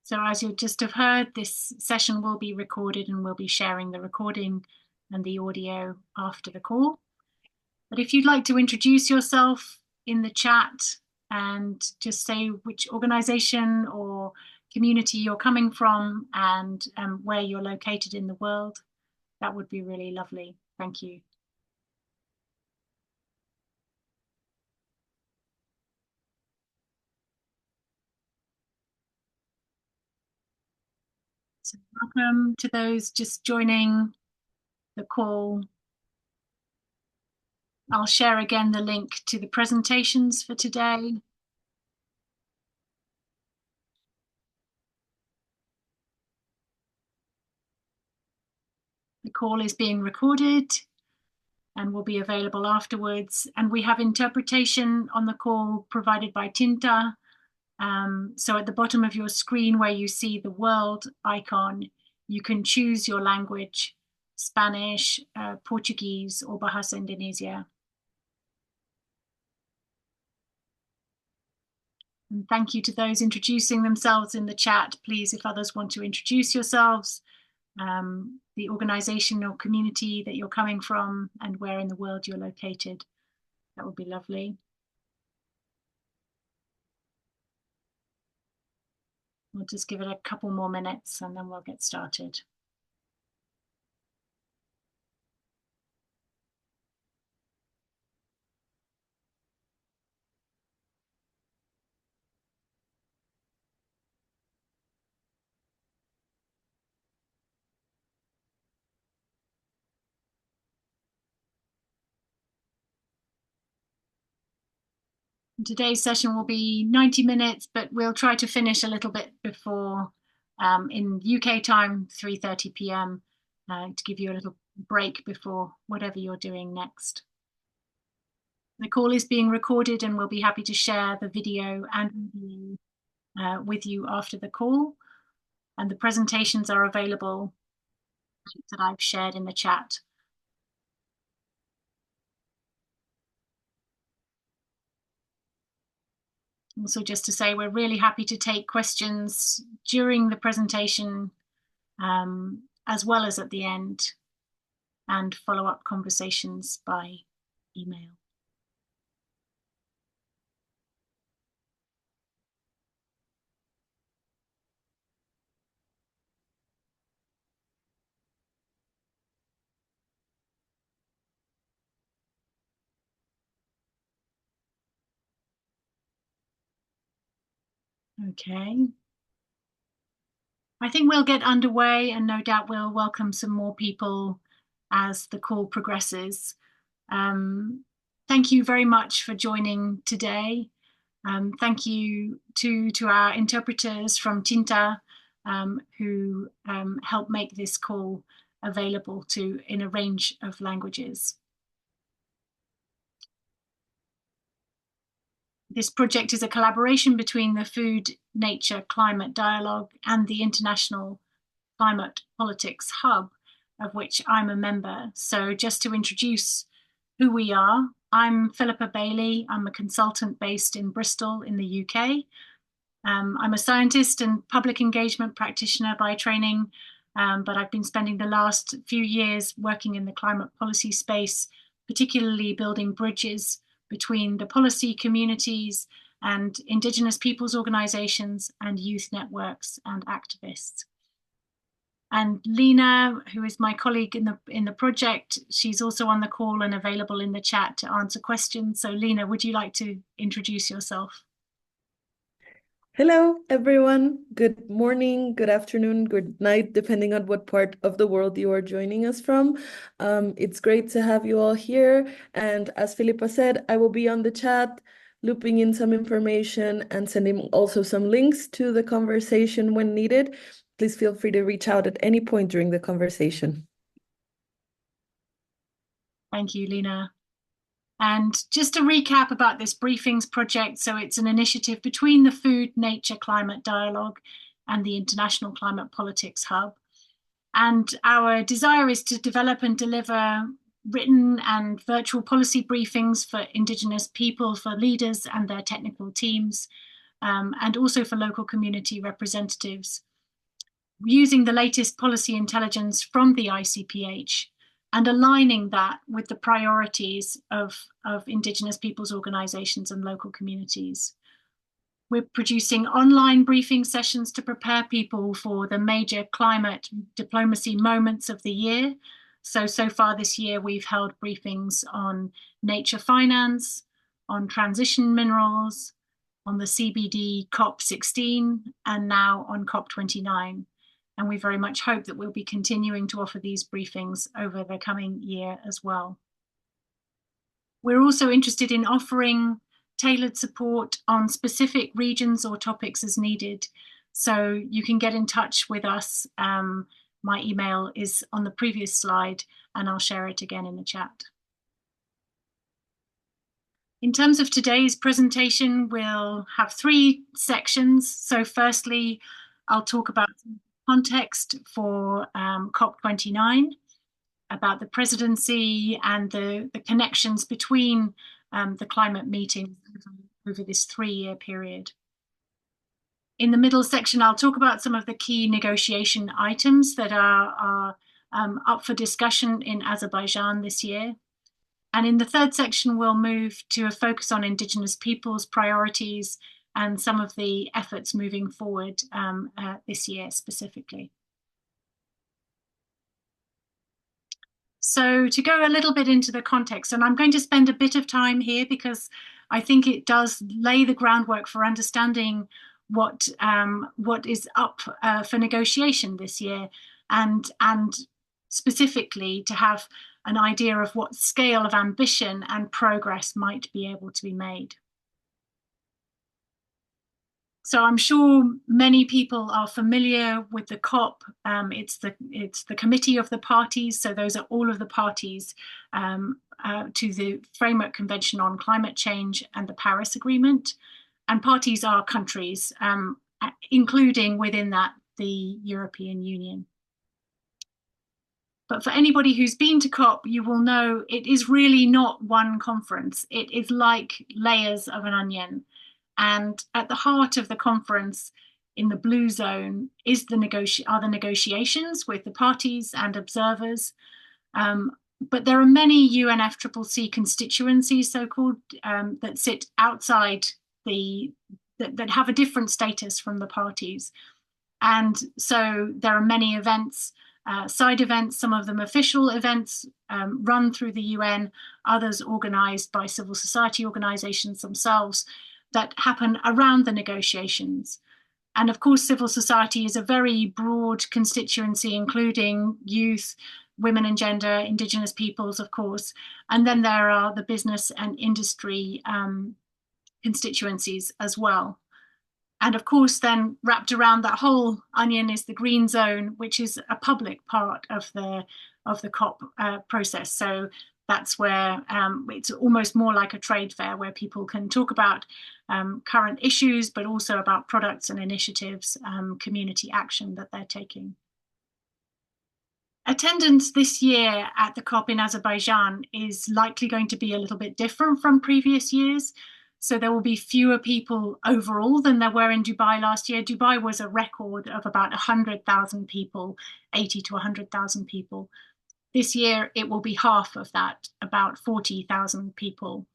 So as you just have heard, this session will be recorded and we'll be sharing the recording and the audio after the call. But if you'd like to introduce yourself in the chat and just say which organization or community you're coming from and where you're located in the world, that would be really lovely. Thank you. So welcome to those just joining the call. I'll share again the link to the presentations for today. The call is being recorded and will be available afterwards. And we have interpretation on the call provided by Tinta. So at the bottom of your screen where you see the world icon, you can choose your language, Spanish, Portuguese, or Bahasa Indonesia. And thank you to those introducing themselves in the chat. Please, if others want to introduce yourselves, the organization or community that you're coming from and where in the world you're located, that would be lovely. We'll just give it a couple more minutes and then we'll get started. Today's session will be 90 minutes, but we'll try to finish a little bit before, in UK time, 3:30 p.m. To give you a little break before whatever you're doing next. The call is being recorded and we'll be happy to share the video and with you after the call. And the presentations are available that I've shared in the chat. Also, just to say, we're really happy to take questions during the presentation, as well as at the end, and follow-up conversations by email. Okay. I think we'll get underway and no doubt we'll welcome some more people as the call progresses. Thank you very much for joining today. Thank you to our interpreters from Tinta who help make this call available in a range of languages. This project is a collaboration between the Food, Nature, Climate Dialogue and the International Climate Politics Hub, of which I'm a member. So just to introduce who we are, I'm Philippa Bailey. I'm a consultant based in Bristol in the UK. I'm a scientist and public engagement practitioner by training, but I've been spending the last few years working in the climate policy space, particularly building bridges between the policy communities and Indigenous peoples organizations and youth networks and activists. And Lena, who is my colleague in the project, she's also on the call and available in the chat to answer questions. So Lena, would you like to introduce yourself? Hello, everyone. Good morning, good afternoon, good night, depending on what part of the world you are joining us from. It's great to have you all here. And as Philippa said, I will be on the chat, looping in some information and sending also some links to the conversation when needed. Please feel free to reach out at any point during the conversation. Thank you, Lena. And just to recap about this briefings project, so it's an initiative between the Food, Nature, Climate Dialogue and the International Climate Politics Hub. And our desire is to develop and deliver written and virtual policy briefings for Indigenous people, for leaders and their technical teams, and also for local community representatives, using the latest policy intelligence from the ICPH and aligning that with the priorities of Indigenous peoples organizations and local communities. We're producing online briefing sessions to prepare people for the major climate diplomacy moments of the year. So far this year, we've held briefings on nature finance, on transition minerals, on the CBD COP16, and now on COP29. And we very much hope that we'll be continuing to offer these briefings over the coming year as well. We're also interested in offering tailored support on specific regions or topics as needed. So you can get in touch with us. My email is on the previous slide, and I'll share it again in the chat. In terms of today's presentation, we'll have 3 sections. So firstly, I'll talk about context for COP29, about the presidency and the connections between the climate meetings over this 3-year period. In the middle section, I'll talk about some of the key negotiation items that are up for discussion in Azerbaijan this year. And in the 3rd section, we'll move to a focus on Indigenous peoples' priorities and some of the efforts moving forward this year specifically. So to go a little bit into the context, and I'm going to spend a bit of time here because I think it does lay the groundwork for understanding what is up for negotiation this year, and specifically to have an idea of what scale of ambition and progress might be able to be made. So I'm sure many people are familiar with the COP. It's the Committee of the Parties. So those are all of the parties to the Framework Convention on Climate Change and the Paris Agreement. And parties are countries, including within that the European Union. But for anybody who's been to COP, you will know it is really not one conference. It is like layers of an onion. And at the heart of the conference, in the blue zone, are the negotiations with the parties and observers. But there are many UNFCCC constituencies, so-called, that sit outside that have a different status from the parties. And so there are many events, side events, some of them official events run through the UN, others organized by civil society organizations themselves, that happen around the negotiations. And of course, civil society is a very broad constituency, including youth, women and gender, Indigenous peoples, of course. And then there are the business and industry constituencies as well. And of course, then wrapped around that whole onion is the green zone, which is a public part of the COP process. So that's where it's almost more like a trade fair where people can talk about current issues, but also about products and initiatives, community action that they're taking. Attendance this year at the COP in Azerbaijan is likely going to be a little bit different from previous years. So there will be fewer people overall than there were in Dubai last year. Dubai was a record of about 100,000 people, 80 to 100,000 people. This year, it will be half of that, about 40,000 people.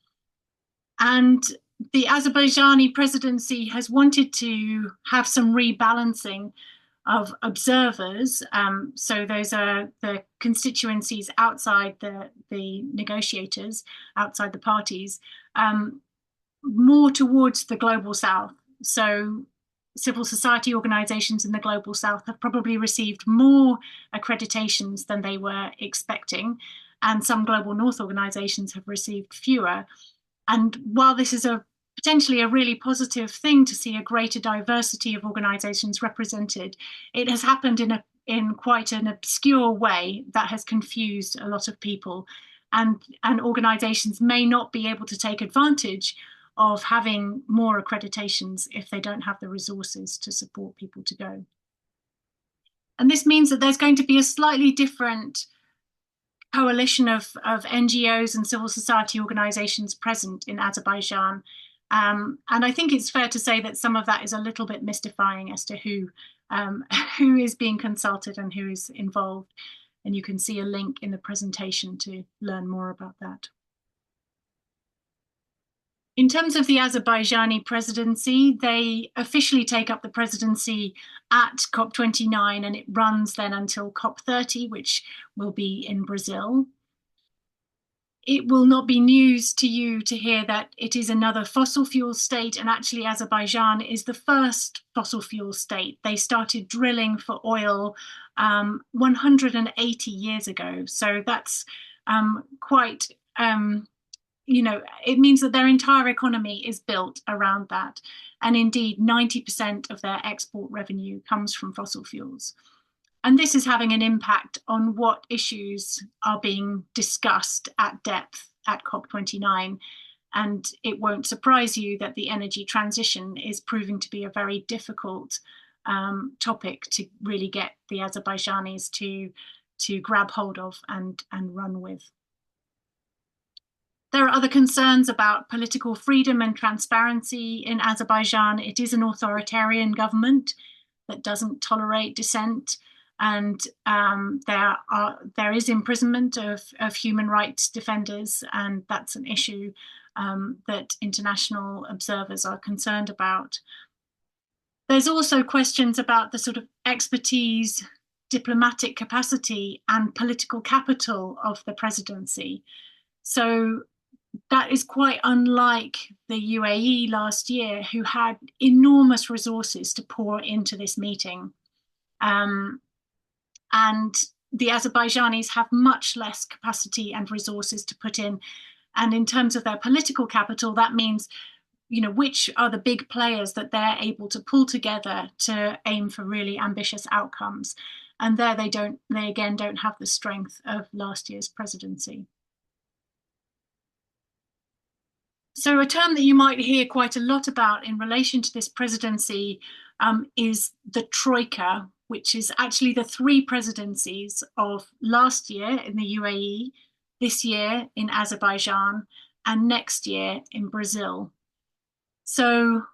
And the Azerbaijani presidency has wanted to have some rebalancing of observers. So those are the constituencies outside the negotiators, outside the parties, more towards the global south. So civil society organizations in the global south have probably received more accreditations than they were expecting, and some global north organizations have received fewer. And while this is potentially a really positive thing to see a greater diversity of organizations represented, it has happened in quite an obscure way that has confused a lot of people, and organizations may not be able to take advantage of having more accreditations if they don't have the resources to support people to go. And this means that there's going to be a slightly different coalition of NGOs and civil society organizations present in Azerbaijan. And I think it's fair to say that some of that is a little bit mystifying as to who is being consulted and who is involved. And you can see a link in the presentation to learn more about that. In terms of the Azerbaijani presidency, they officially take up the presidency at COP29, and it runs then until COP30, which will be in Brazil. It will not be news to you to hear that it is another fossil fuel state, and actually Azerbaijan is the first fossil fuel state. They started drilling for oil 180 years ago. So that's quite it means that their entire economy is built around that. And indeed, 90% of their export revenue comes from fossil fuels. And this is having an impact on what issues are being discussed at depth at COP29. And it won't surprise you that the energy transition is proving to be a very difficult topic to really get the Azerbaijanis to grab hold of and run with. There are other concerns about political freedom and transparency in Azerbaijan. It is an authoritarian government that doesn't tolerate dissent, and there is imprisonment of human rights defenders, and that's an issue that international observers are concerned about. There's also questions about the sort of expertise, diplomatic capacity, and political capital of the presidency. So that is quite unlike the UAE last year, who had enormous resources to pour into this meeting. And the Azerbaijanis have much less capacity and resources to put in. And in terms of their political capital, that means, which are the big players that they're able to pull together to aim for really ambitious outcomes. And there they again don't have the strength of last year's presidency. So a term that you might hear quite a lot about in relation to this presidency is the Troika, which is actually the three presidencies of last year in the UAE, this year in Azerbaijan, and next year in Brazil. So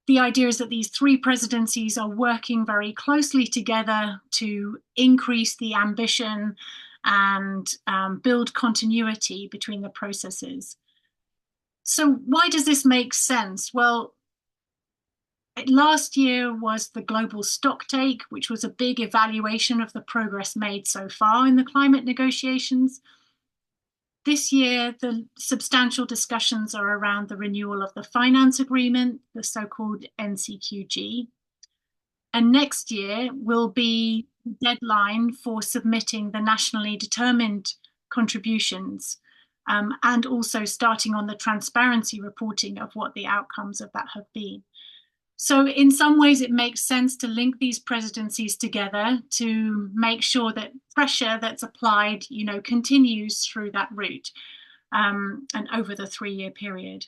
the idea is that these three presidencies are working very closely together to increase the ambition and build continuity between the processes. So why does this make sense? Well, last year was the global stocktake, which was a big evaluation of the progress made so far in the climate negotiations. This year, the substantial discussions are around the renewal of the finance agreement, the so-called NCQG. And next year will be the deadline for submitting the nationally determined contributions, and also starting on the transparency reporting of what the outcomes of that have been. So in some ways, it makes sense to link these presidencies together to make sure that pressure that's applied, continues through that route and over the 3-year period.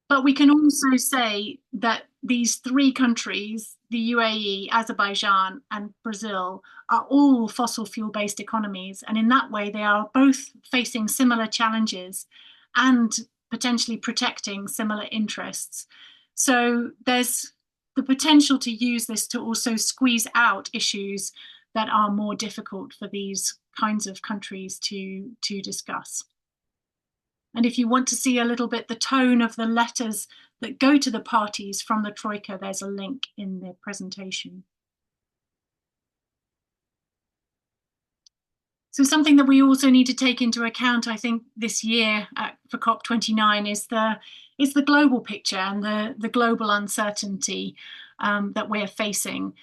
But we can also say that these three countries, the UAE, Azerbaijan, and Brazil, are all fossil fuel-based economies. And in that way, they are both facing similar challenges and potentially protecting similar interests. So there's the potential to use this to also squeeze out issues that are more difficult for these kinds of countries to discuss. And if you want to see a little bit the tone of the letters that go to the parties from the Troika, there's a link in the presentation. So something that we also need to take into account, I think, this year for COP29 is the global picture and the global uncertainty that we're facing.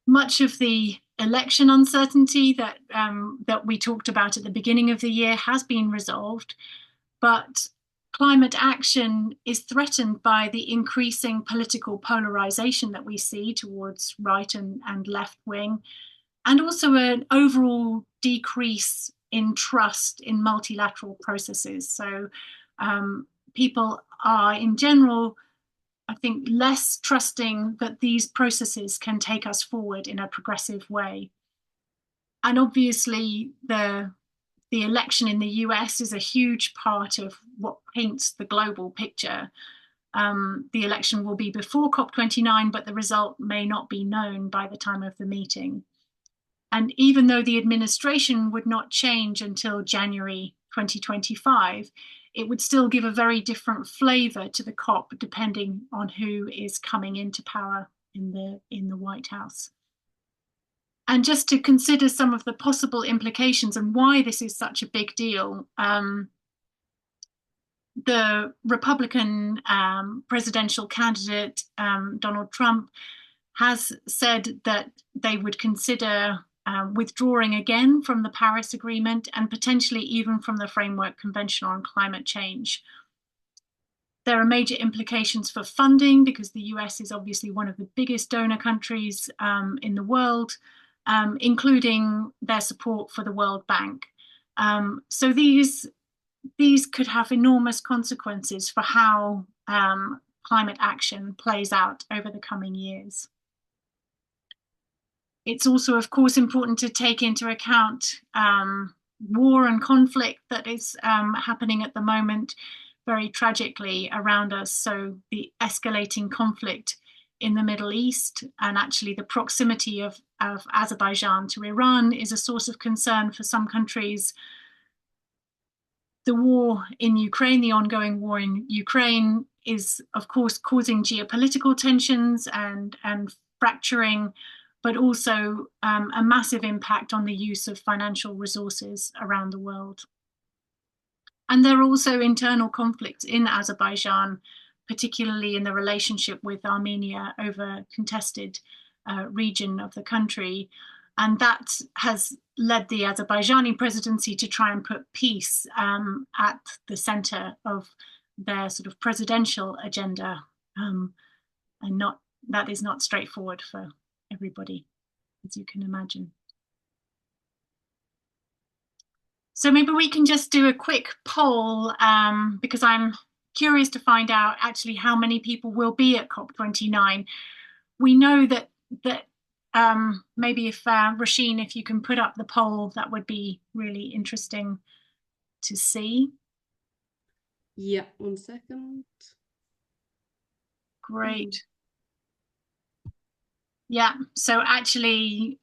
Much of the election uncertainty that we talked about at the beginning of the year has been resolved, but climate action is threatened by the increasing political polarization that we see towards right and left wing, and also an overall decrease in trust in multilateral processes. So people are, in general, I think, less trusting that these processes can take us forward in a progressive way. And obviously, the the election in the US is a huge part of what paints the global picture. The election will be before COP29, but the result may not be known by the time of the meeting. And even though the administration would not change until January 2025, it would still give a very different flavor to the COP depending on who is coming into power in the White House. And just to consider some of the possible implications and why this is such a big deal, the Republican presidential candidate, Donald Trump, has said that they would consider withdrawing again from the Paris Agreement and potentially even from the Framework Convention on Climate Change. There are major implications for funding because the US is obviously one of the biggest donor countries in the world, including their support for the World Bank. So these could have enormous consequences for how climate action plays out over the coming years. It's also, of course, important to take into account war and conflict that is happening at the moment very tragically around us. So the escalating conflict in the Middle East and actually the proximity of Azerbaijan to Iran is a source of concern for some countries. The war in Ukraine, the ongoing war in Ukraine, is of course causing geopolitical tensions and fracturing, but also a massive impact on the use of financial resources around the world. And there are also internal conflicts in Azerbaijan, particularly in the relationship with Armenia over contested region of the country. And that has led the Azerbaijani presidency to try and put peace at the center of their sort of presidential agenda. And that is not straightforward for everybody, as you can imagine. So maybe we can just do a quick poll because I'm curious to find out actually how many people will be at COP29. We know that maybe if Rasheen, if you can put up the poll, that would be really interesting to see. Yeah, 1 second. Great. Yeah, so actually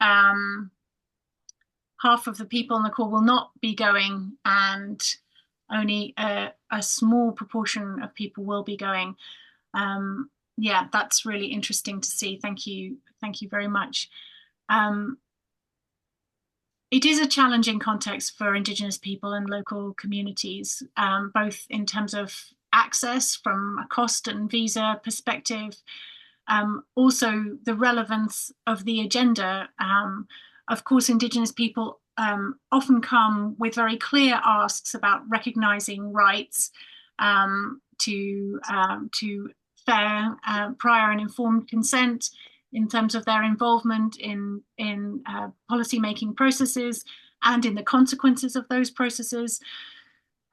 half of the people on the call will not be going and only a small proportion of people will be going. Yeah, that's really interesting to see. Thank you very much. It is a challenging context for Indigenous people and local communities, both in terms of access from a cost and visa perspective, also the relevance of the agenda. Of course, Indigenous people often come with very clear asks about recognizing rights to fair, prior and informed consent in terms of their involvement in policy-making processes and in the consequences of those processes.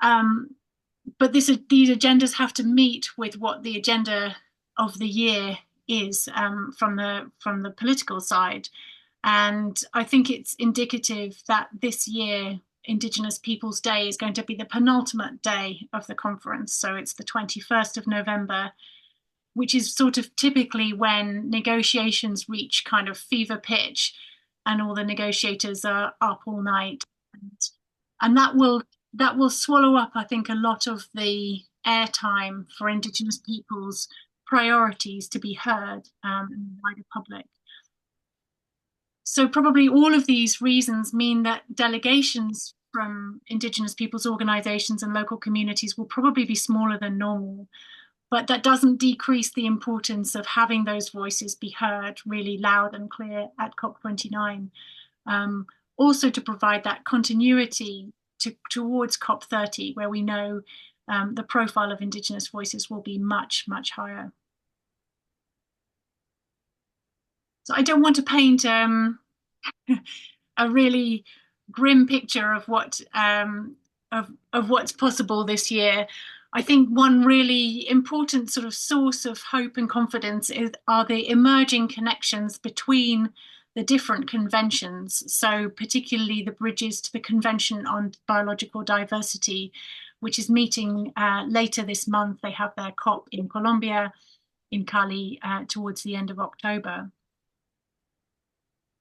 But these agendas have to meet with what the agenda of the year is from the political side. And I think it's indicative that this year, Indigenous Peoples Day is going to be the penultimate day of the conference. So it's the 21st of November, which is sort of typically when negotiations reach kind of fever pitch and all the negotiators are up all night. And that will swallow up, I think, a lot of the airtime for Indigenous peoples' priorities to be heard in the wider public. So probably all of these reasons mean that delegations from Indigenous peoples' organizations and local communities will probably be smaller than normal. But that doesn't decrease the importance of having those voices be heard really loud and clear at COP29. Also to provide that continuity towards COP30, where we know the profile of Indigenous voices will be much, much higher. So I don't want to paint a really grim picture of what of what's possible this year. I think one really important sort of source of hope and confidence are the emerging connections between the different conventions. So particularly the bridges to the Convention on Biological Diversity, which is meeting later this month. They have their COP in Colombia, in Cali, towards the end of October.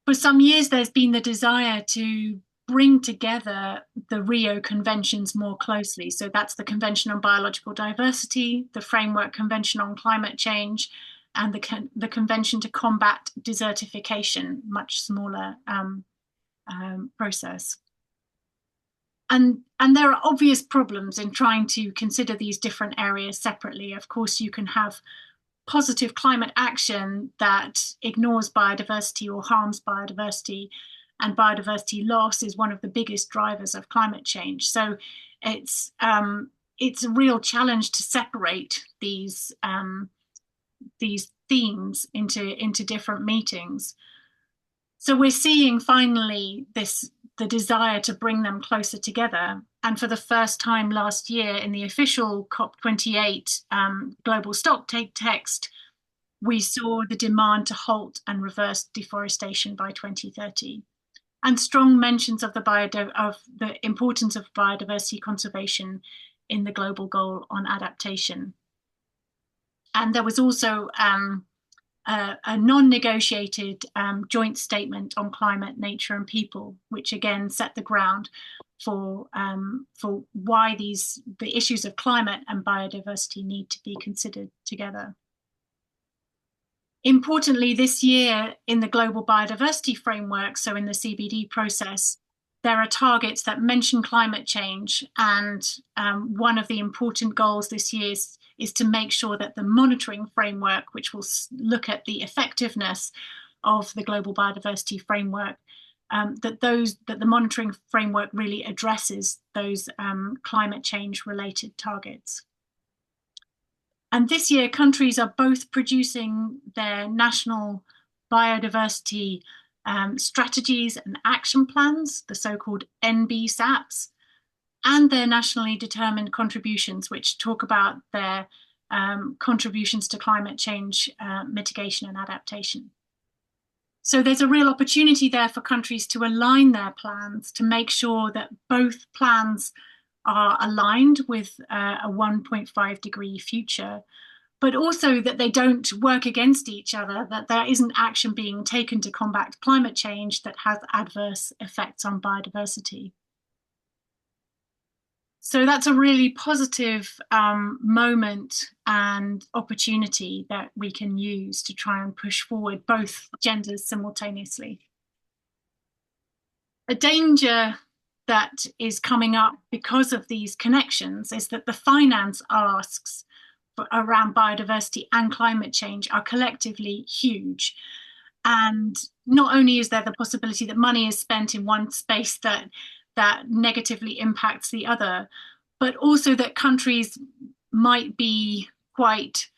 For some years, there's been the desire to bring together the Rio conventions more closely. So that's the Convention on Biological Diversity, the Framework Convention on Climate Change, and the Convention to Combat Desertification, much smaller process. And there are obvious problems in trying to consider these different areas separately. Of course, you can have positive climate action that ignores biodiversity or harms biodiversity, and biodiversity loss is one of the biggest drivers of climate change. So it's a real challenge to separate these themes into different meetings. So we're seeing finally the desire to bring them closer together. And for the first time last year in the official COP28 global stocktake text, we saw the demand to halt and reverse deforestation by 2030, and strong mentions of the importance of biodiversity conservation in the global goal on adaptation. And there was also a non-negotiated joint statement on climate, nature, and people, which again set the ground for why the issues of climate and biodiversity need to be considered together. Importantly, this year in the Global Biodiversity Framework, so in the CBD process, there are targets that mention climate change, and one of the important goals this year is to make sure that the monitoring framework, which will look at the effectiveness of the Global Biodiversity Framework, that the monitoring framework really addresses those climate change related targets. And this year, countries are both producing their national biodiversity strategies and action plans, the so-called NBSAPs, and their nationally determined contributions, which talk about their contributions to climate change mitigation and adaptation. So there's a real opportunity there for countries to align their plans to make sure that both plans are aligned with a 1.5 degree future, but also that they don't work against each other, that there isn't action being taken to combat climate change that has adverse effects on biodiversity. So that's a really positive moment and opportunity that we can use to try and push forward both genders simultaneously. A danger that is coming up because of these connections is that the finance asks around biodiversity and climate change are collectively huge. And not only is there the possibility that money is spent in one space that negatively impacts the other, but also that countries might be quite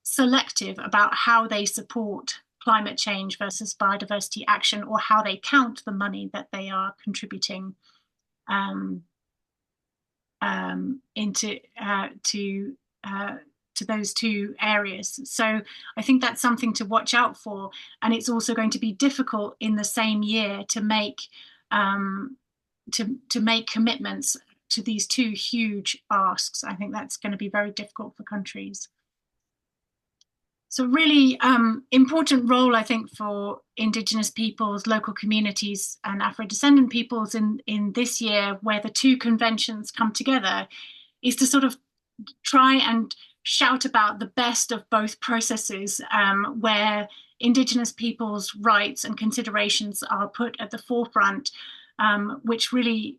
selective about how they support climate change versus biodiversity action, or how they count the money that they are contributing to those two areas. So I think that's something to watch out for, and it's also going to be difficult in the same year to make commitments to these two huge asks. I think that's going to be very difficult for countries. So really important role, I think, for Indigenous peoples, local communities, and Afro-descendant peoples in this year, where the two conventions come together, is to sort of try and shout about the best of both processes, where Indigenous peoples' rights and considerations are put at the forefront, which really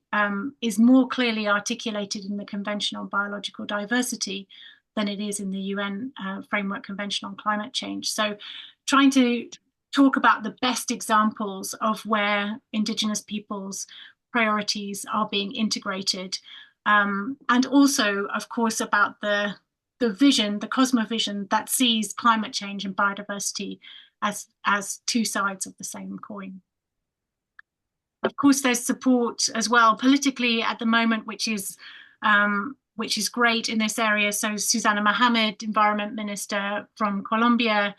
is more clearly articulated in the Convention on Biological Diversity than it is in the UN Framework Convention on Climate Change. So trying to talk about the best examples of where Indigenous peoples' priorities are being integrated. And also, of course, about the vision, the cosmovision that sees climate change and biodiversity as two sides of the same coin. Of course, there's support as well politically at the moment, which is great in this area. So Susana Mohammed, Environment Minister from Colombia,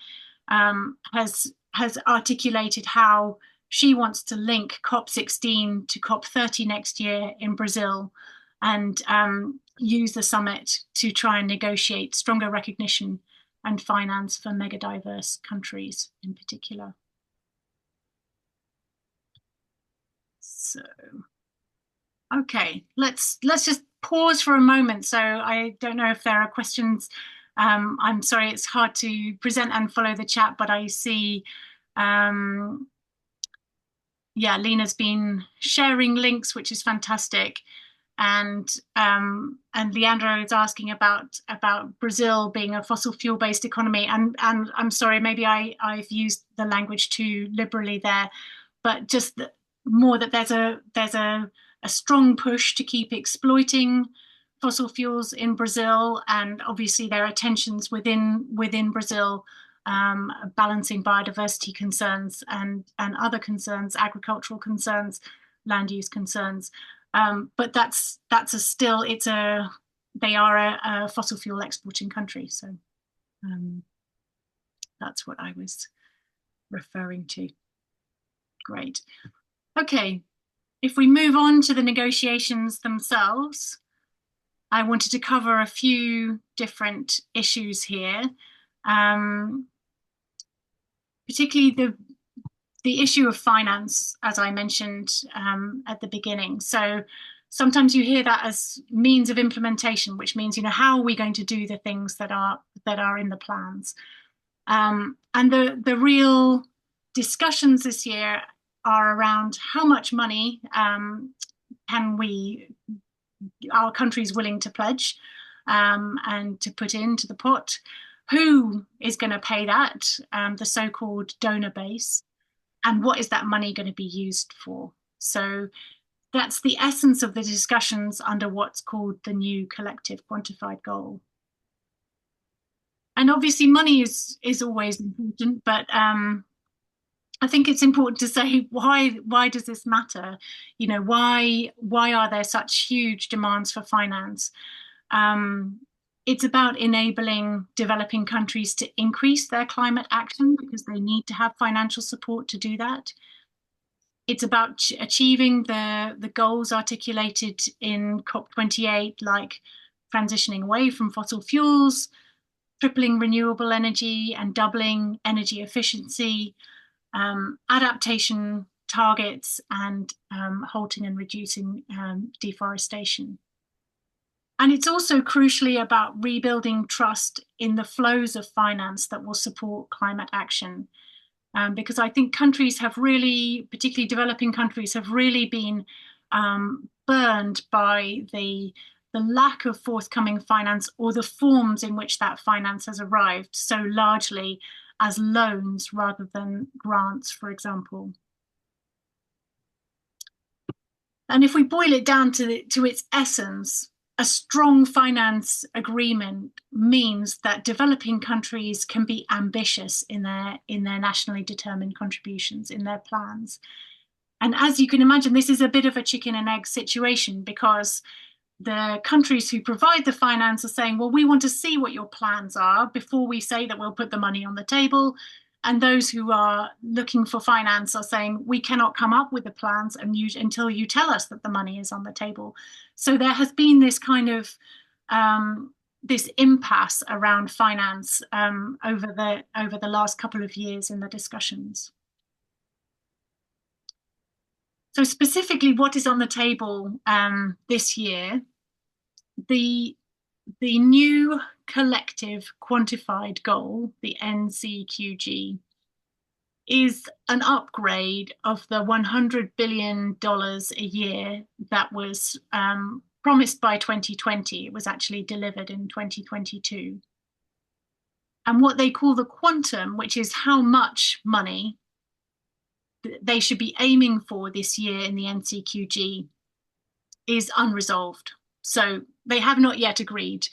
has has articulated how she wants to link COP16 to COP30 next year in Brazil, and use the summit to try and negotiate stronger recognition and finance for megadiverse countries in particular. So, okay, let's just pause for a moment. So I don't know if there are questions. I'm sorry, it's hard to present and follow the chat, but I see, yeah, Lena's been sharing links, which is fantastic. And Leandro is asking about Brazil being a fossil fuel based economy. And I'm sorry, maybe I've used the language too liberally there, but just more that there's a strong push to keep exploiting fossil fuels in Brazil, and obviously there are tensions within Brazil, balancing biodiversity concerns and other concerns, agricultural concerns, land use concerns. But they are a fossil fuel exporting country. So that's what I was referring to. Great. Okay, if we move on to the negotiations themselves, I wanted to cover a few different issues here, particularly the issue of finance, as I mentioned at the beginning. So sometimes you hear that as means of implementation, which means, how are we going to do the things that are in the plans? And the real discussions this year are around how much money our countries willing to pledge and to put into the pot. Who is going to pay that, the so-called donor base, and what is that money going to be used for? So that's the essence of the discussions under what's called the new collective quantified goal. And obviously money is always important, but I think it's important to say why does this matter? Why are there such huge demands for finance? It's about enabling developing countries to increase their climate action because they need to have financial support to do that. It's about achieving the goals articulated in COP28, like transitioning away from fossil fuels, tripling renewable energy and doubling energy efficiency, adaptation targets, and halting and reducing deforestation. And it's also crucially about rebuilding trust in the flows of finance that will support climate action. Because I think countries have really, particularly developing countries, have really been burned by the lack of forthcoming finance, or the forms in which that finance has arrived, so largely as loans rather than grants, for example. And if we boil it down to its essence, a strong finance agreement means that developing countries can be ambitious in their nationally determined contributions, in their plans. And as you can imagine, this is a bit of a chicken and egg situation, because the countries who provide the finance are saying, well, we want to see what your plans are before we say that we'll put the money on the table. And those who are looking for finance are saying, we cannot come up with the plans until you tell us that the money is on the table. So there has been this kind of this impasse around finance over the last couple of years in the discussions. So specifically, what is on the table this year? The new collective quantified goal, the NCQG, is an upgrade of the $100 billion a year that was promised by 2020. It was actually delivered in 2022. And what they call the quantum, which is how much money they should be aiming for this year in the NCQG, is unresolved. So they have not yet agreed.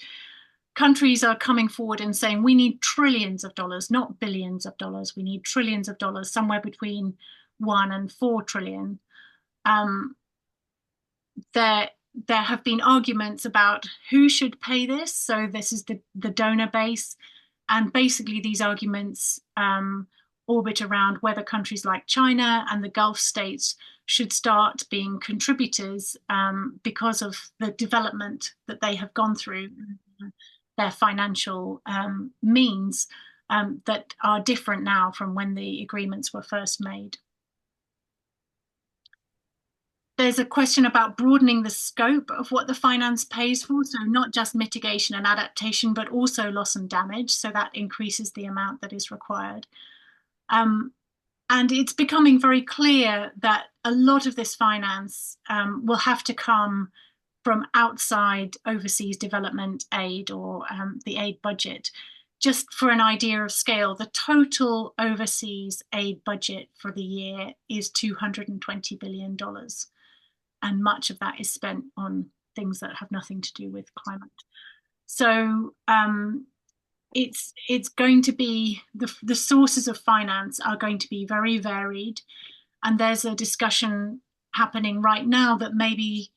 Countries are coming forward and saying, we need trillions of dollars, not billions of dollars. We need trillions of dollars, somewhere between 1 and 4 trillion. There have been arguments about who should pay this. So this is the donor base. And basically these arguments orbit around whether countries like China and the Gulf states should start being contributors because of the development that they have gone through, their financial means that are different now from when the agreements were first made. There's a question about broadening the scope of what the finance pays for, so not just mitigation and adaptation, but also loss and damage, so that increases the amount that is required. And it's becoming very clear that a lot of this finance will have to come from outside overseas development aid or the aid budget. Just for an idea of scale, the total overseas aid budget for the year is $220 billion. And much of that is spent on things that have nothing to do with climate. So it's going to be, the sources of finance are going to be very varied. And there's a discussion happening right now that maybe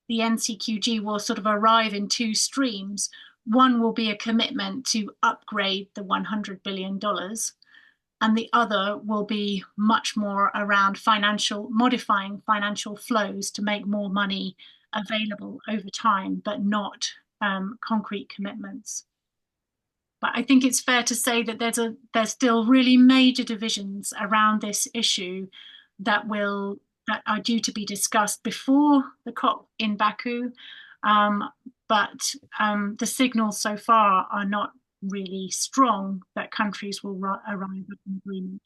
the NCQG will sort of arrive in two streams. One will be a commitment to upgrade the $100 billion. And the other will be much more around modifying financial flows to make more money available over time, but not concrete commitments. But I think it's fair to say that there's still really major divisions around this issue that are due to be discussed before the COP in Baku. But the signals so far are not really strong that countries will arrive at an agreement,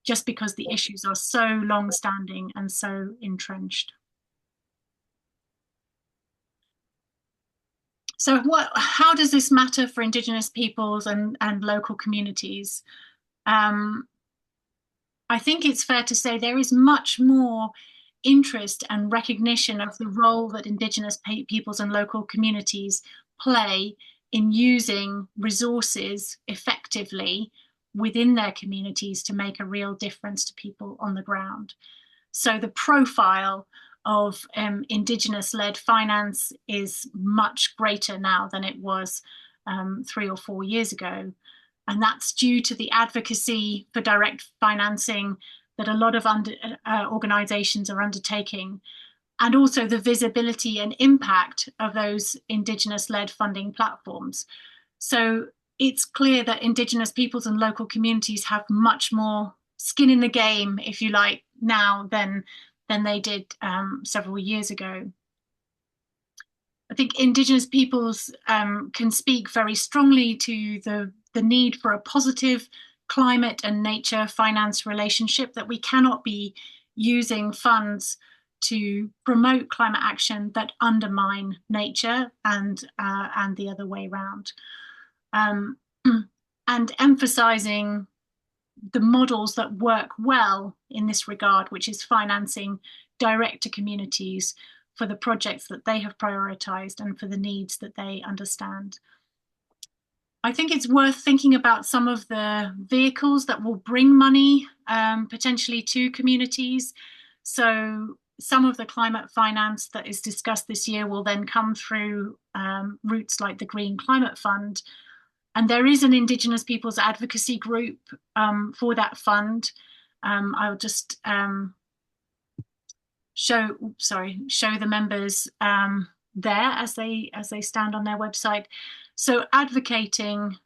just because the issues are so long-standing and so entrenched. So how does this matter for Indigenous peoples and local communities? I think it's fair to say there is much more interest and recognition of the role that Indigenous peoples and local communities play in using resources effectively within their communities to make a real difference to people on the ground. So the profile of Indigenous-led finance is much greater now than it was 3 or 4 years ago. And that's due to the advocacy for direct financing that a lot of organizations are undertaking, and also the visibility and impact of those Indigenous-led funding platforms. So it's clear that Indigenous peoples and local communities have much more skin in the game, if you like, now than they did several years ago. I think Indigenous peoples can speak very strongly to the need for a positive climate and nature finance relationship, that we cannot be using funds to promote climate action that undermine nature and the other way around. And emphasizing the models that work well in this regard, which is financing direct to communities for the projects that they have prioritized and for the needs that they understand. I think it's worth thinking about some of the vehicles that will bring money potentially to communities. So some of the climate finance that is discussed this year will then come through routes like the Green Climate Fund. And there is an Indigenous Peoples Advocacy Group for that fund. I'll just show the members there as they stand on their website. So advocating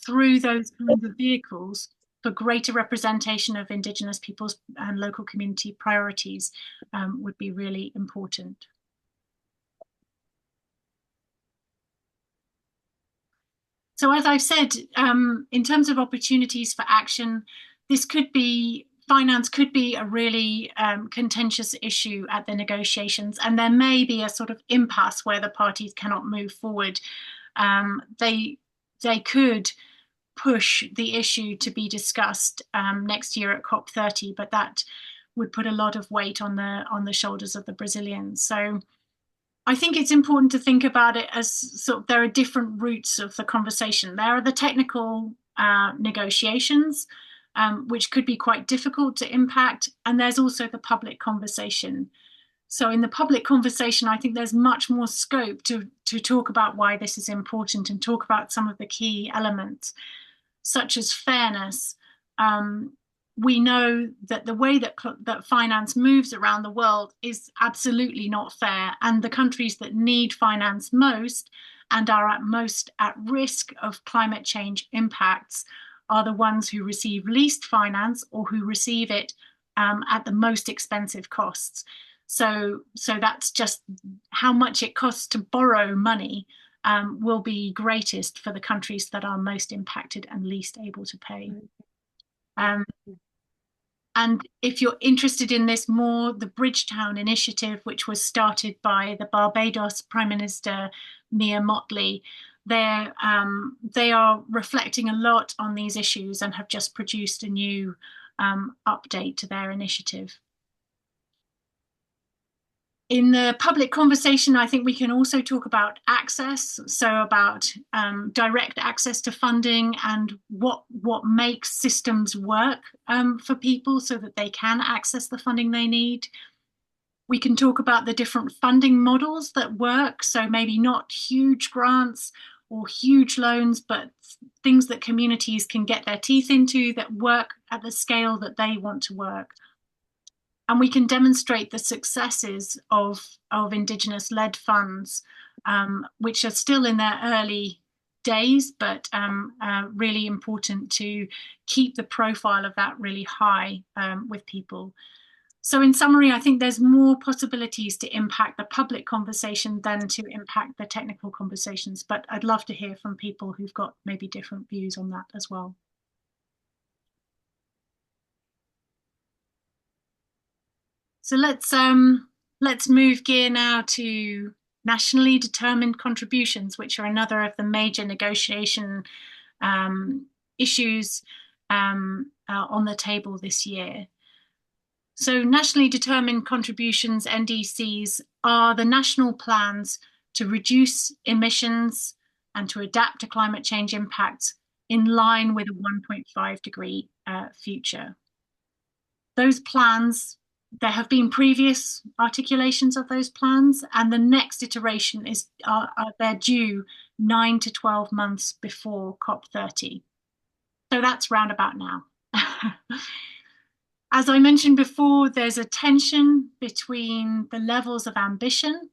through those kinds of vehicles for greater representation of Indigenous peoples and local community priorities would be really important. So as I've said, in terms of opportunities for action, finance could be a really contentious issue at the negotiations, and there may be a sort of impasse where the parties cannot move forward. They could push the issue to be discussed next year at COP30, but that would put a lot of weight on the shoulders of the Brazilians. So I think it's important to think about it as sort of there are different routes of the conversation. There are the technical negotiations, which could be quite difficult to impact, and there's also the public conversation. So in the public conversation, I think there's much more scope to talk about why this is important and talk about some of the key elements, such as fairness, we know that the way that finance moves around the world is absolutely not fair. And the countries that need finance most and are most at risk of climate change impacts are the ones who receive least finance or who receive it at the most expensive costs. So that's just how much it costs to borrow money will be greatest for the countries that are most impacted and least able to pay. And if you're interested in this more, the Bridgetown Initiative, which was started by the Barbados Prime Minister Mia Mottley, they are reflecting a lot on these issues and have just produced a new update to their initiative. In the public conversation, I think we can also talk about access, so about direct access to funding and what makes systems work for people so that they can access the funding they need. We can talk about the different funding models that work, so maybe not huge grants or huge loans, but things that communities can get their teeth into that work at the scale that they want to work. And we can demonstrate the successes of Indigenous-led funds, which are still in their early days, but really important to keep the profile of that really high with people. So in summary, I think there's more possibilities to impact the public conversation than to impact the technical conversations, but I'd love to hear from people who've got maybe different views on that as well. So let's move gear now to nationally determined contributions, which are another of the major negotiation issues on the table this year. So nationally determined contributions, NDCs, are the national plans to reduce emissions and to adapt to climate change impacts in line with a 1.5 degree future. Those plans, there have been previous articulations of those plans, and the next iteration is they're due 9 to 12 months before COP30. So that's round about now. As I mentioned before, there's a tension between the levels of ambition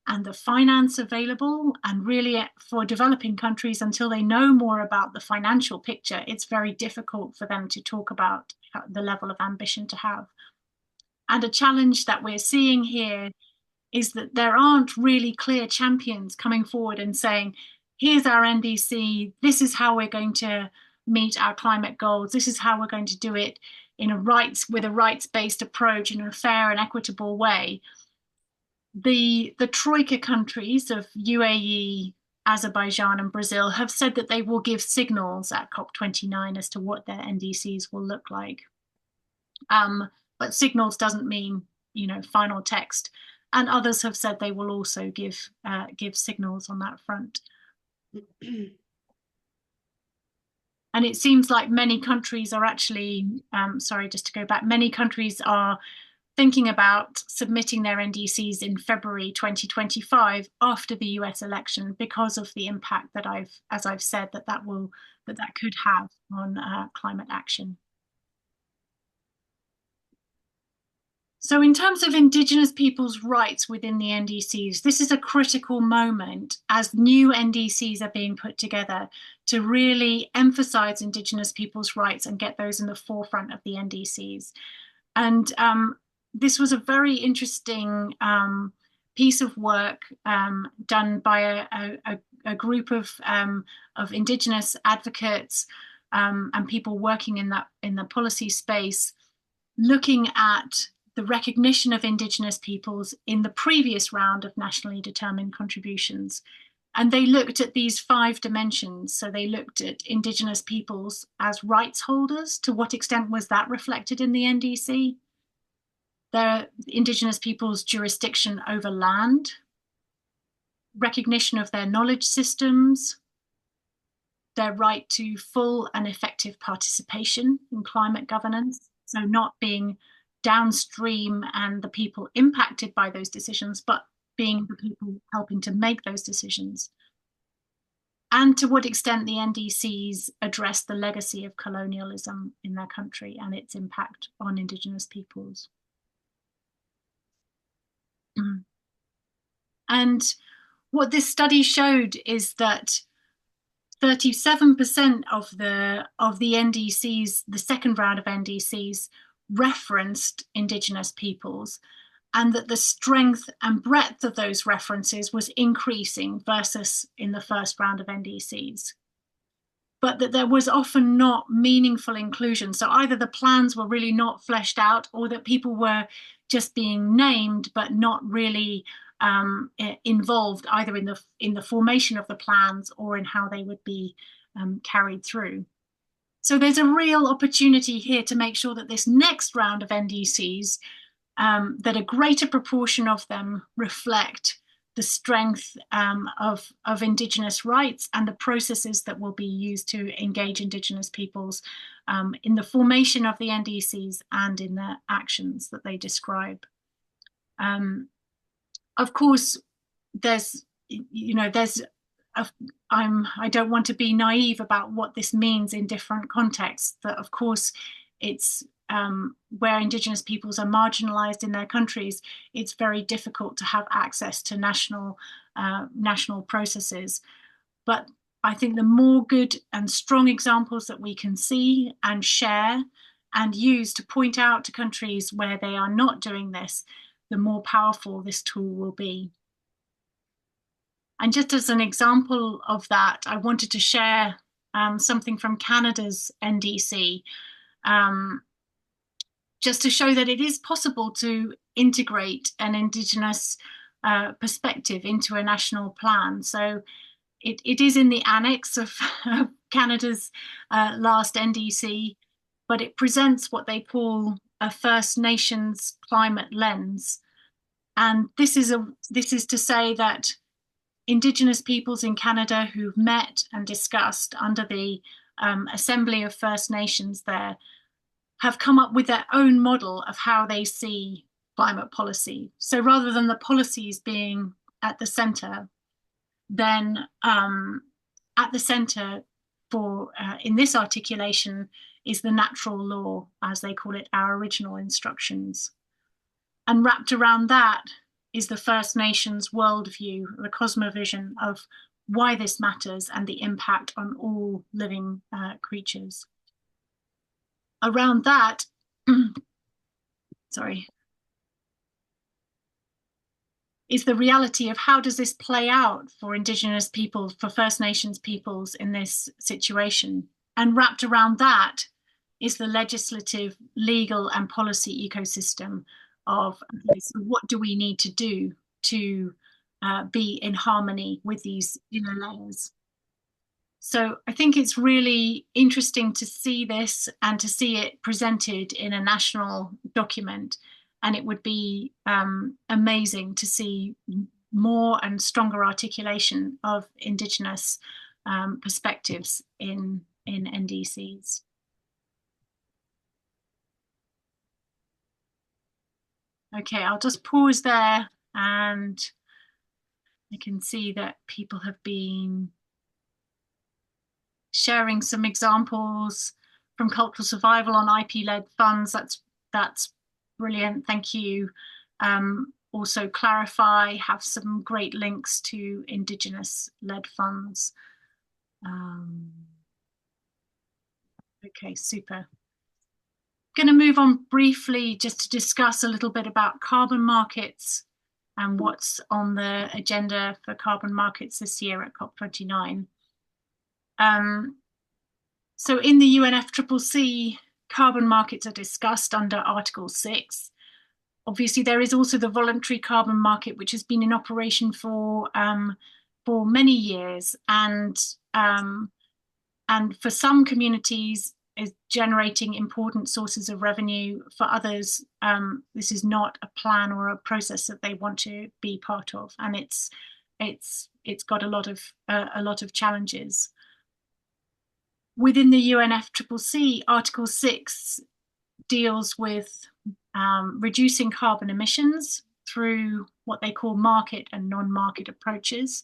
and the finance available, and really for developing countries, until they know more about the financial picture, it's very difficult for them to talk about the level of ambition to have. And a challenge that we're seeing here is that there aren't really clear champions coming forward and saying, here's our NDC, this is how we're going to meet our climate goals, this is how we're going to do it with a rights-based approach in a fair and equitable way. The troika countries of UAE, Azerbaijan and Brazil have said that they will give signals at COP29 as to what their NDCs will look like. But signals doesn't mean, final text. And others have said they will also give signals on that front. And it seems like many countries are actually, many countries are thinking about submitting their NDCs in February 2025 after the US election, because of the impact that I've said that could have on climate action. So in terms of Indigenous peoples' rights within the NDCs, this is a critical moment as new NDCs are being put together to really emphasize Indigenous peoples' rights and get those in the forefront of the NDCs. And this was a very interesting piece of work done by a group of Indigenous advocates and people working in the policy space, looking at the recognition of Indigenous peoples in the previous round of nationally determined contributions. And they looked at these 5 dimensions. So they looked at Indigenous peoples as rights holders. To what extent was that reflected in the NDC? Their Indigenous peoples' jurisdiction over land, recognition of their knowledge systems, their right to full and effective participation in climate governance. So not being downstream and the people impacted by those decisions, but being the people helping to make those decisions. and to what extent the NDCs address the legacy of colonialism in their country and its impact on Indigenous peoples. And what this study showed is that 37% of the NDCs, the second round of NDCs, referenced Indigenous peoples, and that the strength and breadth of those references was increasing versus in the first round of NDCs. But that there was often not meaningful inclusion. So either the plans were really not fleshed out, or that people were just being named but not really involved either in the formation of the plans or in how they would be carried through. So there's a real opportunity here to make sure that this next round of NDCs, that a greater proportion of them reflect the strength of Indigenous rights and the processes that will be used to engage Indigenous peoples in the formation of the NDCs and in the actions that they describe. Of course, I don't want to be naive about what this means in different contexts. That of course, it's where Indigenous peoples are marginalized in their countries, it's very difficult to have access to national processes. But I think the more good and strong examples that we can see and share and use to point out to countries where they are not doing this, the more powerful this tool will be. And just as an example of that, I wanted to share something from Canada's NDC, just to show that it is possible to integrate an Indigenous perspective into a national plan. So it is in the annex of Canada's last NDC, but it presents what they call a First Nations climate lens. And this is to say that Indigenous peoples in Canada who've met and discussed under the Assembly of First Nations there have come up with their own model of how they see climate policy. So rather than the policies being at the center, then at the center for in this articulation is the natural law, as they call it, our original instructions. And wrapped around that is the First Nations worldview, the cosmovision of why this matters and the impact on all living creatures. Around that, is the reality of how does this play out for Indigenous peoples, for First Nations peoples in this situation. And wrapped around that is the legislative, legal and policy ecosystem of what do we need to do to be in harmony with these inner layers. So I think it's really interesting to see this and to see it presented in a national document. And it would be amazing to see more and stronger articulation of Indigenous perspectives in NDCs. Okay, I'll just pause there, and I can see that people have been sharing some examples from cultural survival on IP-led funds. That's brilliant, thank you. Also Clarify have some great links to Indigenous-led funds. Okay, super. Going to move on briefly just to discuss a little bit about carbon markets and what's on the agenda for carbon markets this year at COP29. So in the UNFCCC, carbon markets are discussed under Article 6. Obviously, there is also the voluntary carbon market, which has been in operation for many years, and for some communities is generating important sources of revenue. For others, this is not a plan or a process that they want to be part of, and it's got a lot of challenges. Within the UNFCCC, Article 6 deals with reducing carbon emissions through what they call market and non-market approaches.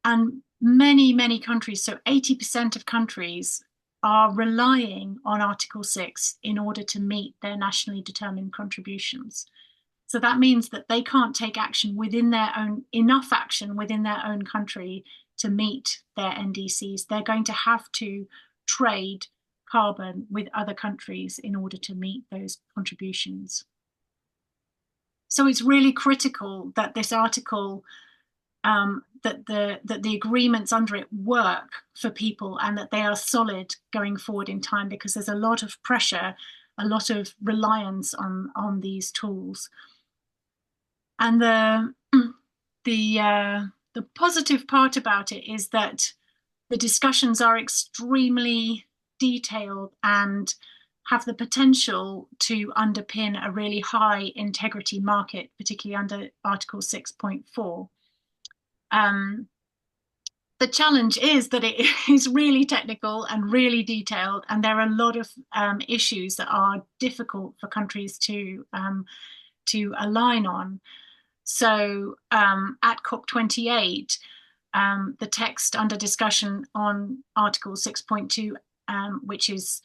And many countries, so 80% of countries, are relying on Article 6 in order to meet their nationally determined contributions. So that means that they can't take action within their own, enough action within their own country to meet their NDCs. They're going to have to trade carbon with other countries in order to meet those contributions. So it's really critical that this article, that the agreements under it work for people and that they are solid going forward in time, because there's a lot of pressure, a lot of reliance on these tools. And the positive part about it is that the discussions are extremely detailed and have the potential to underpin a really high integrity market, particularly under Article 6.4. The challenge is that it is really technical and really detailed, and there are a lot of issues that are difficult for countries to align on. So at COP28, the text under discussion on Article 6.2, which is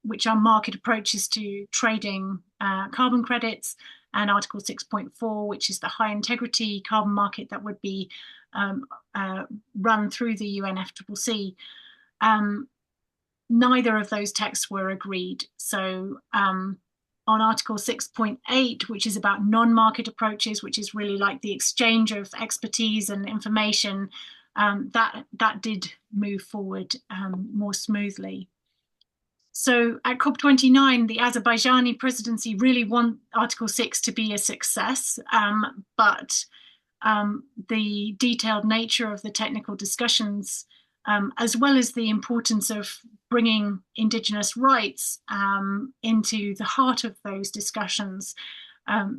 which are market approaches to trading carbon credits, and Article 6.4, which is the high integrity carbon market that would be run through the UNFCCC. Neither of those texts were agreed. So on Article 6.8, which is about non-market approaches, which is really like the exchange of expertise and information, that did move forward more smoothly. So at COP29, the Azerbaijani presidency really want Article 6 to be a success, but the detailed nature of the technical discussions, as well as the importance of bringing Indigenous rights into the heart of those discussions,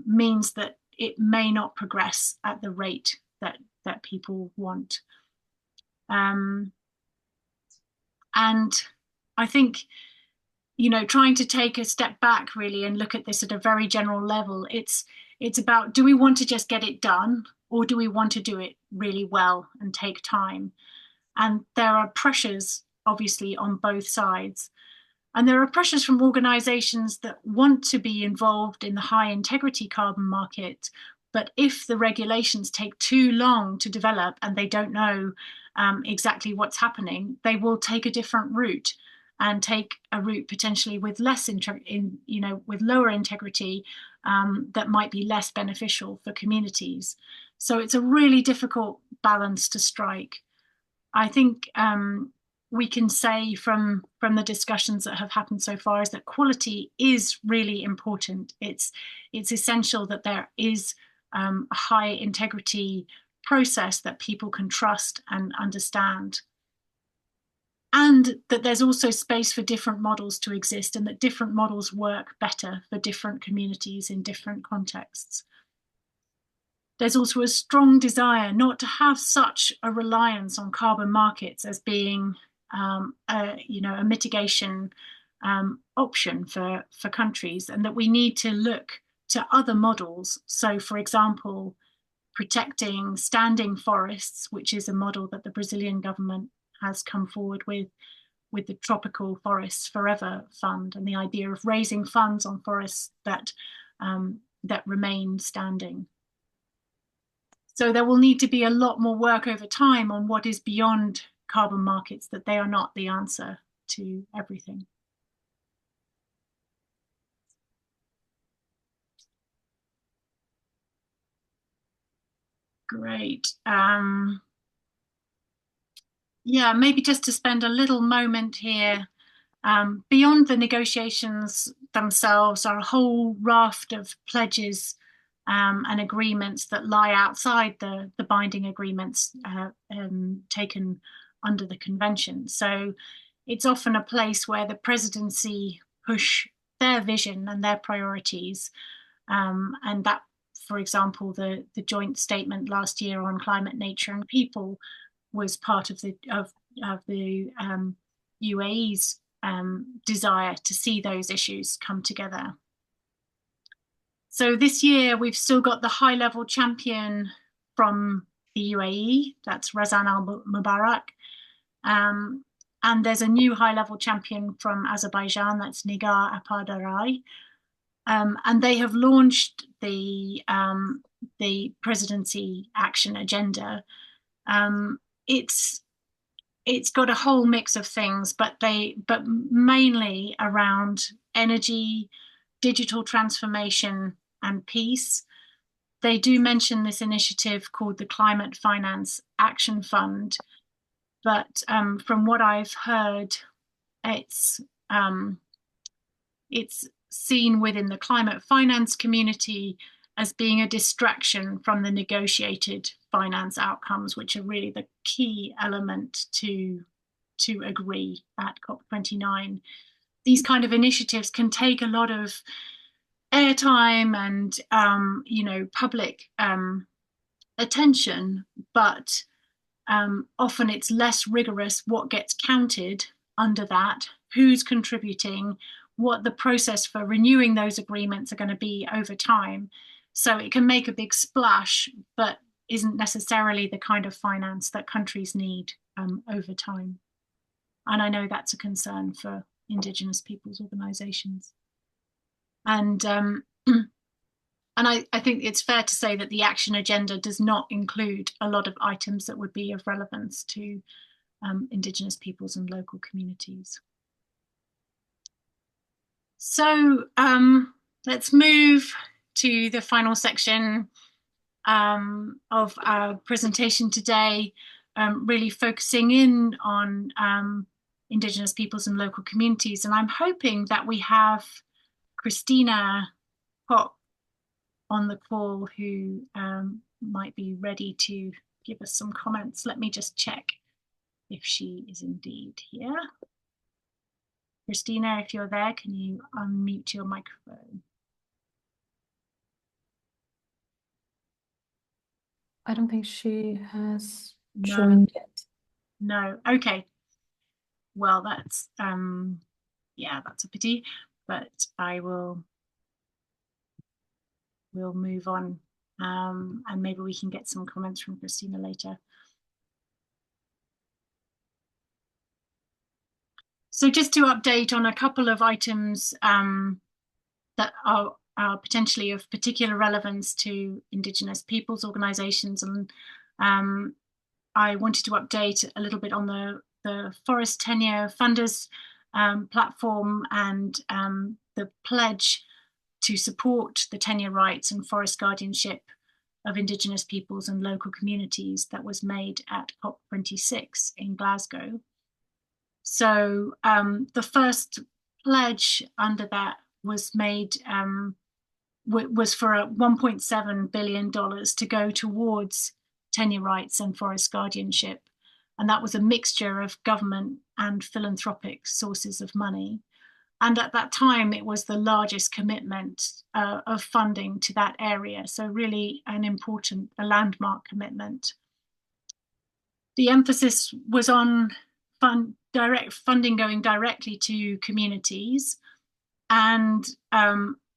means that it may not progress at the rate that people want. And I think, you know, trying to take a step back really and look at this at a very general level, it's about, do we want to just get it done, or do we want to do it really well and take time? And there are pressures, obviously, on both sides. And there are pressures from organizations that want to be involved in the high integrity carbon market, but if the regulations take too long to develop and they don't know exactly what's happening, they will take a different route, and take a route potentially with less with lower integrity, that might be less beneficial for communities. So it's a really difficult balance to strike. I think we can say from the discussions that have happened so far is that quality is really important. It's essential that there is a high integrity process that people can trust and understand. And that there's also space for different models to exist, and that different models work better for different communities in different contexts. There's also a strong desire not to have such a reliance on carbon markets as being a mitigation option for countries, and that we need to look to other models. So, for example, protecting standing forests, which is a model that the Brazilian government has come forward with the Tropical Forests Forever Fund, and the idea of raising funds on forests that remain standing. So there will need to be a lot more work over time on what is beyond carbon markets, that they are not the answer to everything. Great. Yeah, maybe just to spend a little moment here, beyond the negotiations themselves are a whole raft of pledges and agreements that lie outside the binding agreements taken under the convention. So it's often a place where the presidency push their vision and their priorities, and that, for example, the joint statement last year on climate, nature and people was part of the UAE's desire to see those issues come together. So this year we've still got the high-level champion from the UAE, that's Razan al-Mubarak. And there's a new high-level champion from Azerbaijan, that's Nigar Apadarai. And they have launched the presidency action agenda. It's got a whole mix of things, but mainly around energy, digital transformation, and peace. They do mention this initiative called the Climate Finance Action Fund, but from what I've heard, it's seen within the climate finance community as being a distraction from the negotiated finance outcomes, which are really the key element to agree at COP29. These kind of initiatives can take a lot of airtime and public attention, but often it's less rigorous what gets counted under that, who's contributing, what the process for renewing those agreements are going to be over time. So it can make a big splash, but isn't necessarily the kind of finance that countries need over time. And I know that's a concern for Indigenous peoples organizations. And I think it's fair to say that the action agenda does not include a lot of items that would be of relevance to Indigenous peoples and local communities. So let's move to the final section of our presentation today, really focusing in on Indigenous peoples and local communities. And I'm hoping that we have Christina Pop on the call who might be ready to give us some comments. Let me just check if she is indeed here. Christina, if you're there, can you unmute your microphone? I don't think she has joined yet. No, okay. Well, that's, yeah, that's a pity, but we'll move on and maybe we can get some comments from Christina later. So just to update on a couple of items that are potentially of particular relevance to Indigenous peoples organisations, and I wanted to update a little bit on the Forest Tenure Funders platform and the pledge to support the tenure rights and forest guardianship of Indigenous peoples and local communities that was made at COP26 in Glasgow. So the first pledge under that was made, was for $1.7 billion to go towards tenure rights and forest guardianship. And that was a mixture of government and philanthropic sources of money. And at that time, it was the largest commitment of funding to that area. So really an important, a landmark commitment. The emphasis was on direct funding going directly to communities. And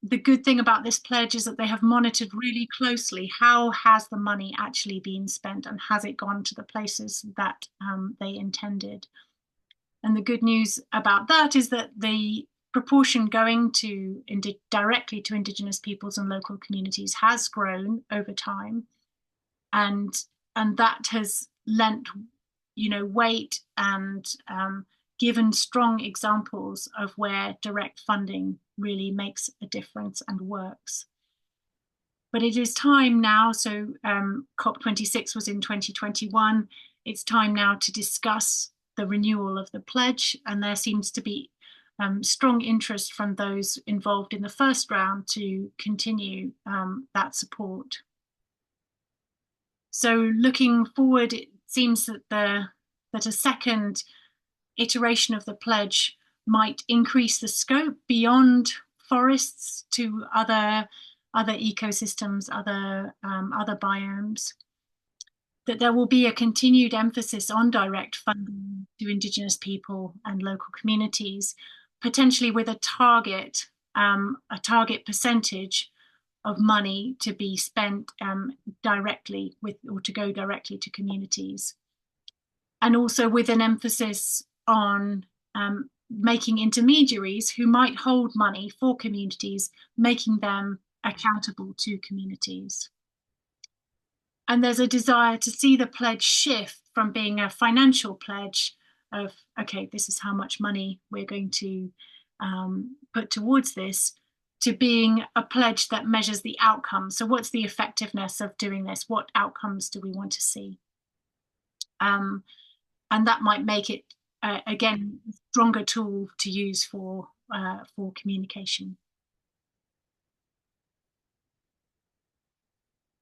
the good thing about this pledge is that they have monitored really closely how has the money actually been spent and has it gone to the places that they intended. And the good news about that is that the proportion going to directly to Indigenous peoples and local communities has grown over time, and that has lent, weight and given strong examples of where direct funding really makes a difference and works. But it is time now, so COP26 was in 2021, it's time now to discuss the renewal of the pledge, and there seems to be strong interest from those involved in the first round to continue that support. So looking forward, it seems that that a second iteration of the pledge might increase the scope beyond forests to other ecosystems, other biomes. That there will be a continued emphasis on direct funding to Indigenous people and local communities, potentially with a target percentage money to be spent directly with, or to go directly to communities. And also with an emphasis on making intermediaries who might hold money for communities, making them accountable to communities. And there's a desire to see the pledge shift from being a financial pledge of, okay, this is how much money we're going to put towards this, to being a pledge that measures the outcome. So what's the effectiveness of doing this? What outcomes do we want to see? And that might make it, again, a stronger tool to use for communication.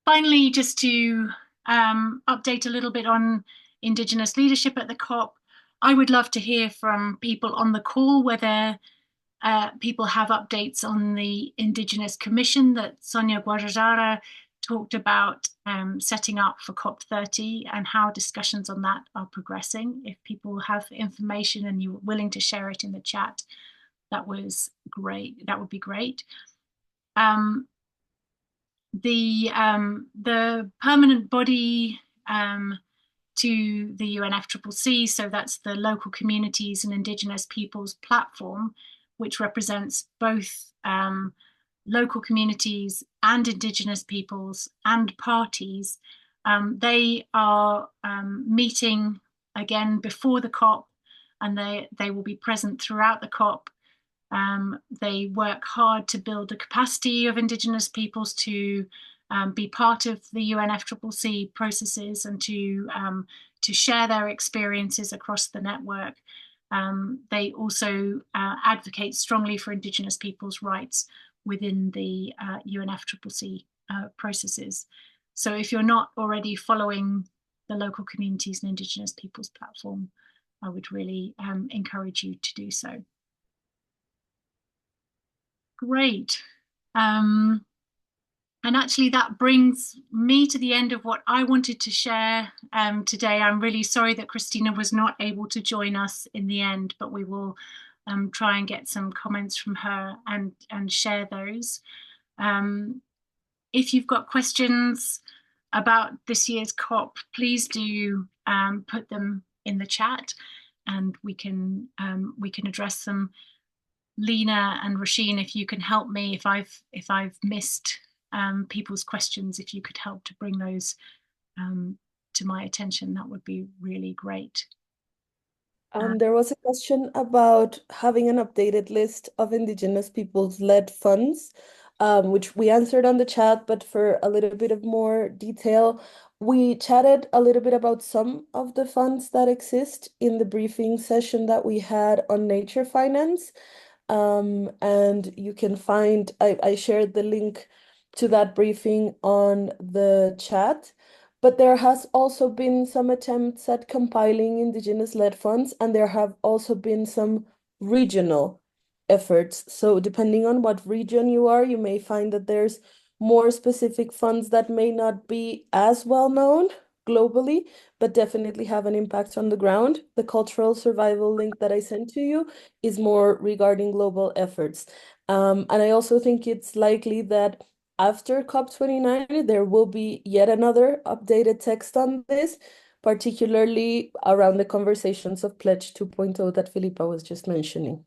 Finally, just to update a little bit on Indigenous leadership at the COP, I would love to hear from people on the call whether people have updates on the Indigenous Commission that Sonia Guajajara talked about setting up for COP30, and how discussions on that are progressing. If people have information and you're willing to share it in the chat, that was great. That would be great. The permanent body to the UNFCCC, so that's the Local Communities and Indigenous Peoples platform, which represents both local communities and Indigenous peoples and parties. They are meeting again before the COP, and they will be present throughout the COP. They work hard to build the capacity of Indigenous peoples to be part of the UNFCCC processes and to share their experiences across the network. They also advocate strongly for Indigenous peoples' rights within the UNFCCC processes. So if you're not already following the Local Communities and Indigenous Peoples platform, I would really encourage you to do so. Great. And actually that brings me to the end of what I wanted to share today. I'm really sorry that Christina was not able to join us in the end, but we will try and get some comments from her and share those. If you've got questions about this year's COP, please do put them in the chat, and we can address them. Lena and Rasheen, if you can help me, if I've missed people's questions, if you could help to bring those to my attention, that would be really great. There was a question about having an updated list of Indigenous peoples-led funds, which we answered on the chat, but for a little bit of more detail, we chatted a little bit about some of the funds that exist in the briefing session that we had on nature finance. And you can find, I shared the link to that briefing on the chat, but there has also been some attempts at compiling Indigenous-led funds, and there have also been some regional efforts. So depending on what region you are, you may find that there's more specific funds that may not be as well known globally, but definitely have an impact on the ground. The cultural survival link that I sent to you is more regarding global efforts. And I also think it's likely that after COP29, there will be yet another updated text on this, particularly around the conversations of Pledge 2.0 that Filipa was just mentioning.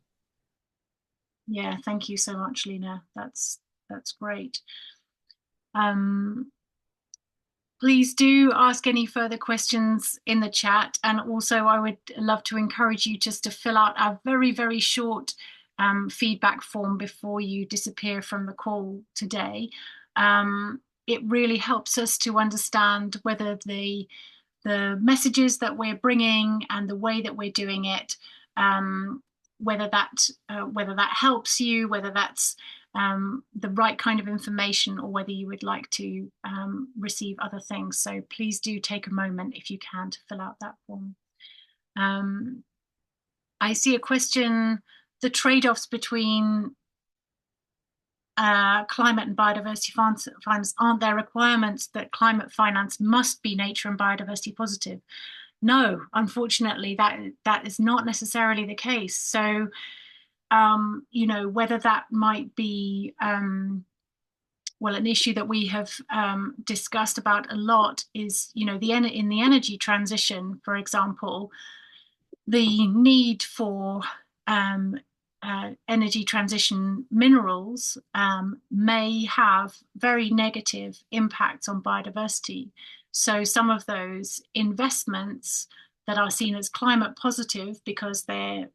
Yeah, thank you so much, Lena. That's great. Please do ask any further questions in the chat. And also I would love to encourage you just to fill out a very, very short feedback form before you disappear from the call today. It really helps us to understand whether the messages that we're bringing and the way that we're doing it, whether that helps you, whether that's the right kind of information, or whether you would like to receive other things. So please do take a moment, if you can, to fill out that form. I see a question: the trade-offs between climate and biodiversity finance, aren't there requirements that climate finance must be nature and biodiversity positive? No, unfortunately, that is not necessarily the case. So you know, whether that might be well, an issue that we have discussed about a lot is, in the energy transition, for example, the need for energy transition minerals may have very negative impacts on biodiversity. So some of those investments that are seen as climate positive because they're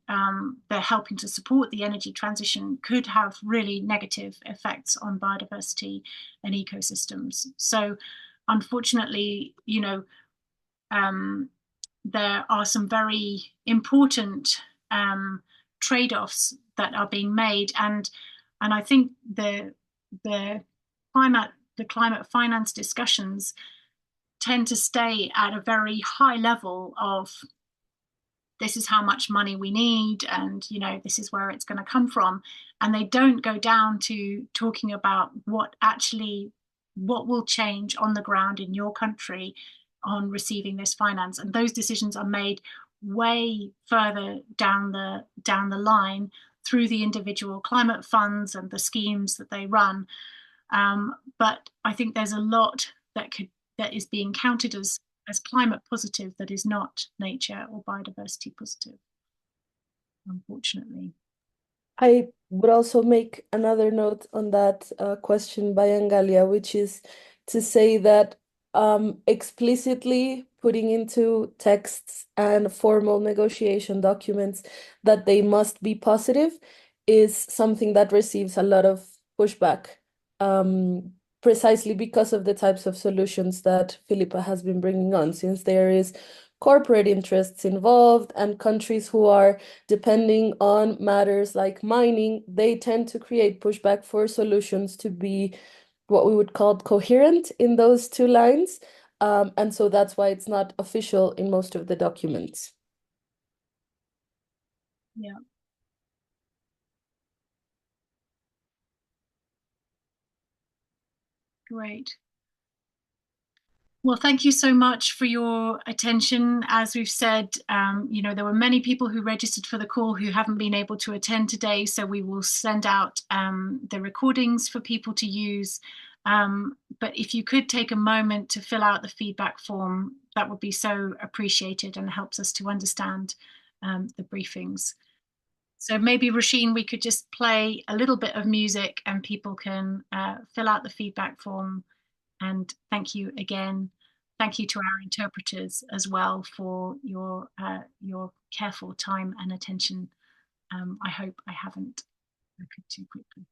helping to support the energy transition could have really negative effects on biodiversity and ecosystems. So unfortunately, there are some very important trade-offs that are being made, and I think the climate finance discussions tend to stay at a very high level of this is how much money we need, and this is where it's going to come from, and they don't go down to talking about what will change on the ground in your country on receiving this finance. And those decisions are made way further down the line through the individual climate funds and the schemes that they run. But I think there's a lot that is being counted as climate positive that is not nature or biodiversity positive, unfortunately. I would also make another note on that question by Angalia, which is to say that explicitly putting into texts and formal negotiation documents that they must be positive is something that receives a lot of pushback, precisely because of the types of solutions that Philippa has been bringing on, since there is corporate interests involved and countries who are depending on matters like mining, they tend to create pushback for solutions to be what we would call coherent in those two lines. And so that's why it's not official in most of the documents. Yeah. Great. Well, thank you so much for your attention. As we've said, there were many people who registered for the call who haven't been able to attend today, so we will send out the recordings for people to use. But if you could take a moment to fill out the feedback form, that would be so appreciated and helps us to understand the briefings. So maybe, Roisin, we could just play a little bit of music and people can fill out the feedback form. And thank you again. Thank you to our interpreters as well for your careful time and attention. I hope I haven't spoken too quickly.